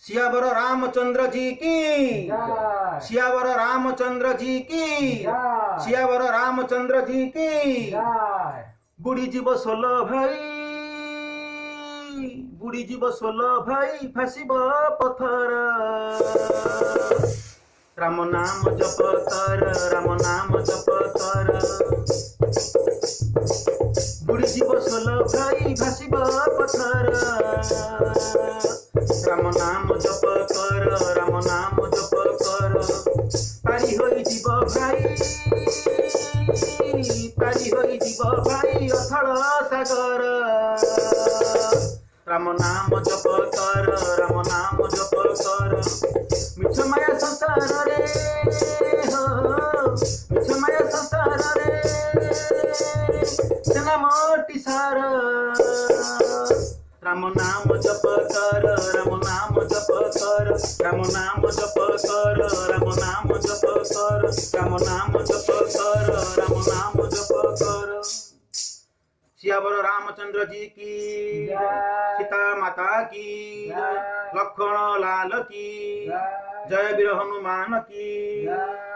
सियावर रामचंद्र जी की, जय सियावर रामचंद्र जी की, जय सियावर रामचंद्र जी की। जय बुढ़ी जीव 16 भाई, बुढ़ी जीव 16 भाई फासिब पथर। राम नाम जप कर, राम नाम जप कर। बुढ़ी जीव 16 भाई भासिब पथर। राम नाम जप कर, राम नाम जप कर। पारी होई जीव भाई, पारी होई जीव भाई अथल सागर। राम नाम जप कर, राम नाम जप कर। मिछ माया संसार रे हो, मिछ माया संसार रे सेना मोटी सार। राम नाम जप कर, राम नाम जप कर। राम नाम जप कर, राम नाम जप कर। राम नाम जप कर, राम नाम जप कर। सियावर रामचंद्र जी की जय, सीता माता की जय, लक्ष्मण लाल की जय, वीर हनुमान की जय।